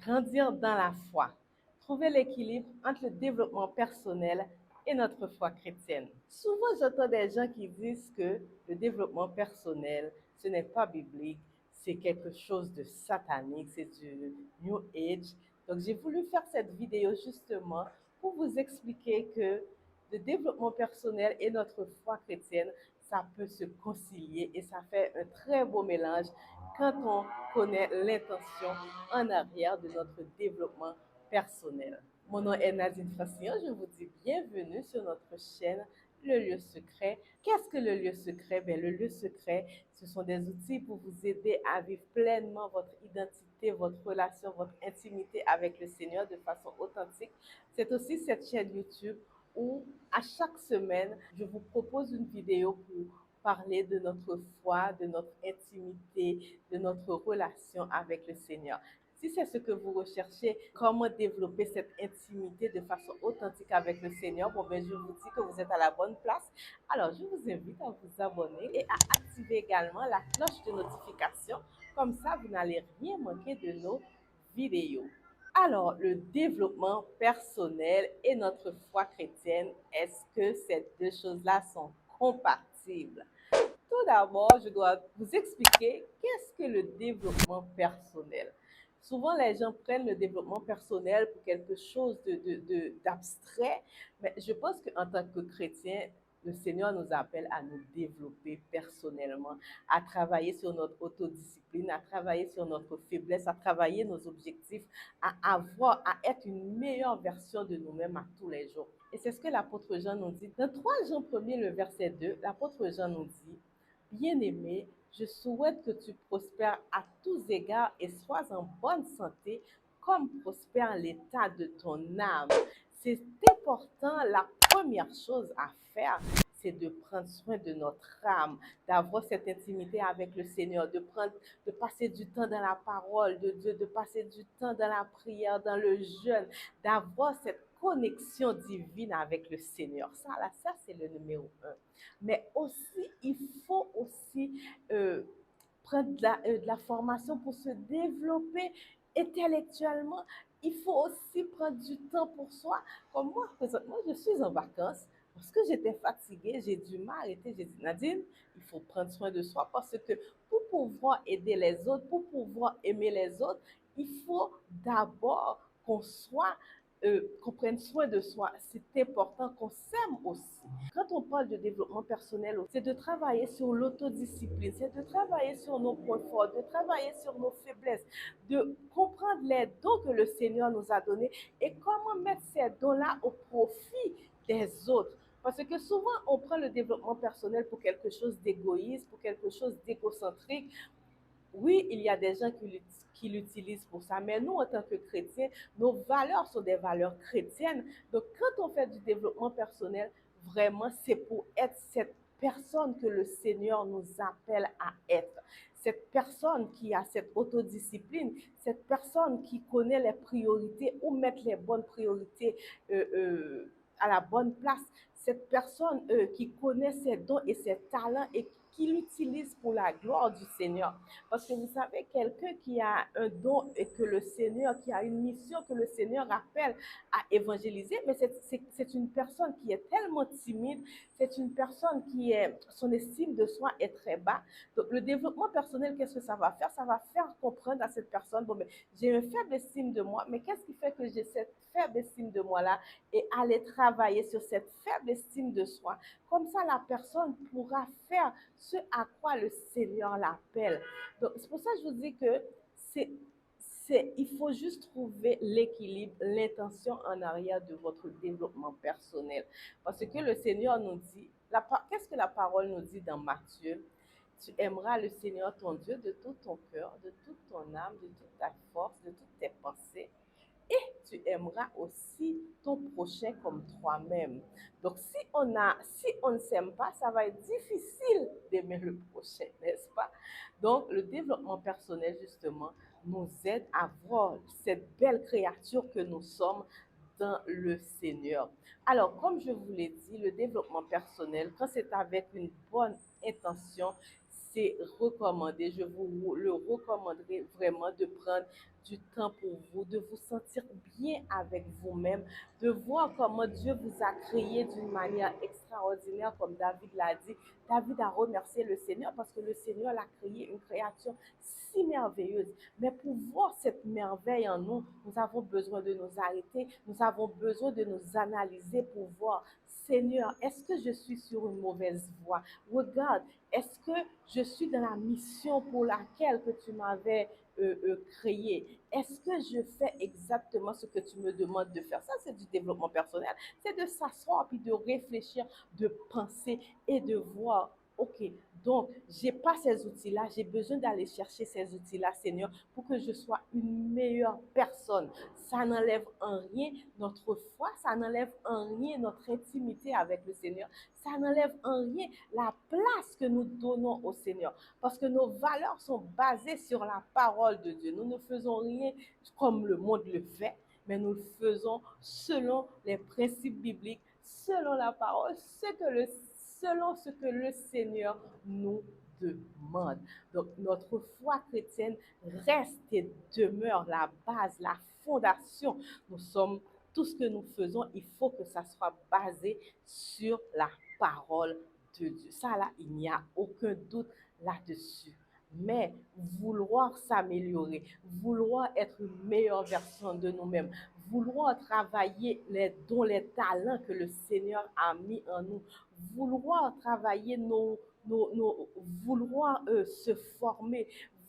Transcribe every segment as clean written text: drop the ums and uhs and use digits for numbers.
Grandir dans la foi. Trouver l'équilibre entre le développement personnel et notre foi chrétienne. Souvent, j'entends des gens qui disent que le développement personnel, ce n'est pas biblique, c'est quelque chose de satanique, c'est du New Age. Donc, j'ai voulu faire cette vidéo justement pour vous expliquer que le développement personnel et notre foi chrétienne, ça peut se concilier et ça fait un très beau mélange quand on connaît l'intention en arrière de notre développement personnel. Mon nom est Nadine Francillon, je vous dis bienvenue sur notre chaîne Le Lieu Secret. Qu'est-ce que le lieu secret? Bien, le lieu secret, ce sont des outils pour vous aider à vivre pleinement votre identité, votre relation, votre intimité avec le Seigneur de façon authentique. C'est aussi cette chaîne YouTube où à chaque semaine, je vous propose une vidéo pour parler de notre foi, de notre intimité, de notre relation avec le Seigneur. Si c'est ce que vous recherchez, comment développer cette intimité de façon authentique avec le Seigneur, bon ben je vous dis que vous êtes à la bonne place. Alors je vous invite à vous abonner et à activer également la cloche de notification. Comme ça, vous n'allez rien manquer de nos vidéos. Alors, le développement personnel et notre foi chrétienne, est-ce que ces deux choses-là sont compatibles? Tout d'abord, je dois vous expliquer qu'est-ce que le développement personnel. Souvent, les gens prennent le développement personnel pour quelque chose d'abstrait, mais je pense qu'en tant que chrétien, le Seigneur nous appelle à nous développer personnellement, à travailler sur notre autodiscipline, à travailler sur notre faiblesse, à travailler nos objectifs, à être une meilleure version de nous-mêmes à tous les jours. Et c'est ce que l'apôtre Jean nous dit. Dans 3 Jean 1er, le verset 2, l'apôtre Jean nous dit: Bien-aimé, je souhaite que tu prospères à tous égards et sois en bonne santé, comme prospère l'état de ton âme. C'est important, la première chose à faire, c'est de prendre soin de notre âme, d'avoir cette intimité avec le Seigneur, de passer du temps dans la parole de Dieu, de passer du temps dans la prière, dans le jeûne, d'avoir cette connexion divine avec le Seigneur. Ça c'est le numéro un. Mais aussi, il faut aussi prendre de la formation pour se développer intellectuellement. Il faut aussi prendre du temps pour soi. Comme moi, présentement, je suis en vacances. Parce que j'étais fatiguée, j'ai dû m'arrêter. J'ai dit, Nadine, il faut prendre soin de soi parce que pour pouvoir aider les autres, pour pouvoir aimer les autres, il faut d'abord qu'on prenne soin de soi. C'est important qu'on s'aime aussi. Quand on parle de développement personnel, c'est de travailler sur l'autodiscipline, c'est de travailler sur nos points forts, de travailler sur nos faiblesses, de comprendre les dons que le Seigneur nous a donnés et comment mettre ces dons-là au profit des autres. Parce que souvent, on prend le développement personnel pour quelque chose d'égoïste, pour quelque chose d'égocentrique. Oui, il y a des gens qui l'utilisent pour ça, mais nous, en tant que chrétiens, nos valeurs sont des valeurs chrétiennes. Donc, quand on fait du développement personnel, vraiment, c'est pour être cette personne que le Seigneur nous appelle à être. Cette personne qui a cette autodiscipline, cette personne qui connaît les priorités, ou mettre les bonnes priorités à la bonne place, cette personne qui connaît ses dons et ses talents et qui l'utilise pour la gloire du Seigneur. Parce que vous savez, quelqu'un qui a un don et que le Seigneur, qui a une mission que le Seigneur appelle à évangéliser, mais c'est une personne qui est tellement timide, c'est une personne qui est, son estime de soi est très bas. Donc, le développement personnel, qu'est-ce que ça va faire? Ça va faire comprendre à cette personne, bon, mais j'ai une faible estime de moi, mais qu'est-ce qui fait que j'ai cette faible estime de moi-là? Et aller travailler sur cette faible estime de soi. Comme ça, la personne pourra faire ce à quoi le Seigneur l'appelle. Donc, c'est pour ça que je vous dis que il faut juste trouver l'équilibre, l'intention en arrière de votre développement personnel. Parce que le Seigneur nous dit, qu'est-ce que la parole nous dit dans Matthieu? Tu aimeras le Seigneur ton Dieu de tout ton cœur, de toute ton âme, de toute ta force, de toutes tes pensées. Et tu aimeras aussi ton prochain comme toi-même. Donc, si on ne s'aime pas, ça va être difficile d'aimer le prochain, n'est-ce pas? Donc, le développement personnel, justement, nous aide à voir cette belle créature que nous sommes dans le Seigneur. Alors, comme je vous l'ai dit, le développement personnel, quand c'est avec une bonne intention, c'est recommandé. Je vous le recommanderai vraiment de prendre du temps pour vous, de vous sentir bien avec vous-même, de voir comment Dieu vous a créé d'une manière extraordinaire, comme David l'a dit. David a remercié le Seigneur parce que le Seigneur l'a créé une créature si merveilleuse. Mais pour voir cette merveille en nous, nous avons besoin de nous arrêter, nous avons besoin de nous analyser pour voir, Seigneur, est-ce que je suis sur une mauvaise voie? Regarde, est-ce que je suis dans la mission pour laquelle que tu m'avais créé? Est-ce que je fais exactement ce que tu me demandes de faire? Ça, c'est du développement personnel. C'est de s'asseoir puis de réfléchir, de penser et de voir, OK, donc, j'ai pas ces outils-là, j'ai besoin d'aller chercher ces outils-là, Seigneur, pour que je sois une meilleure personne. Ça n'enlève en rien notre foi, ça n'enlève en rien notre intimité avec le Seigneur, ça n'enlève en rien la place que nous donnons au Seigneur, parce que nos valeurs sont basées sur la parole de Dieu. Nous ne faisons rien comme le monde le fait, mais nous le faisons selon les principes bibliques, selon la parole, selon ce que le Seigneur nous demande. Donc, notre foi chrétienne reste et demeure la base, la fondation. Nous sommes, tout ce que nous faisons, il faut que ça soit basé sur la parole de Dieu. Ça, là, il n'y a aucun doute là-dessus. Mais vouloir s'améliorer, vouloir être une meilleure version de nous-mêmes, vouloir travailler les dons, les talents que le Seigneur a mis en nous, vouloir travailler vouloir se former,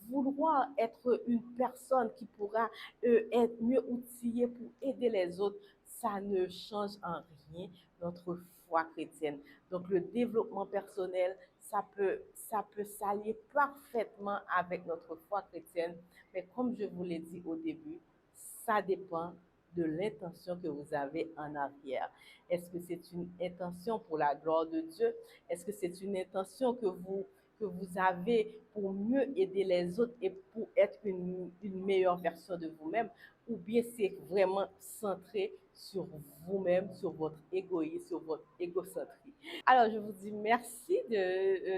vouloir être une personne qui pourra être mieux outillée pour aider les autres, ça ne change en rien notre foi chrétienne. Donc le développement personnel, ça peut s'allier parfaitement avec notre foi chrétienne, mais comme je vous l'ai dit au début, ça dépend de l'intention que vous avez en arrière. Est-ce que c'est une intention pour la gloire de Dieu? Est-ce que c'est une intention que vous avez pour mieux aider les autres et pour être une meilleure version de vous-même? Ou bien c'est vraiment centré sur vous-même, sur votre égoïsme, sur votre égocentrisme? Alors, je vous dis merci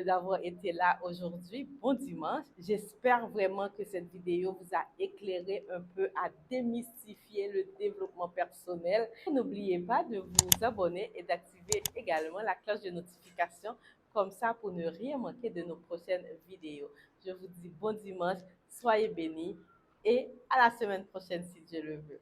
d'avoir été là aujourd'hui. Bon dimanche. J'espère vraiment que cette vidéo vous a éclairé un peu à démystifier le développement personnel. N'oubliez pas de vous abonner et d'activer également la cloche de notification comme ça pour ne rien manquer de nos prochaines vidéos. Je vous dis bon dimanche, soyez bénis et à la semaine prochaine si Dieu le veut.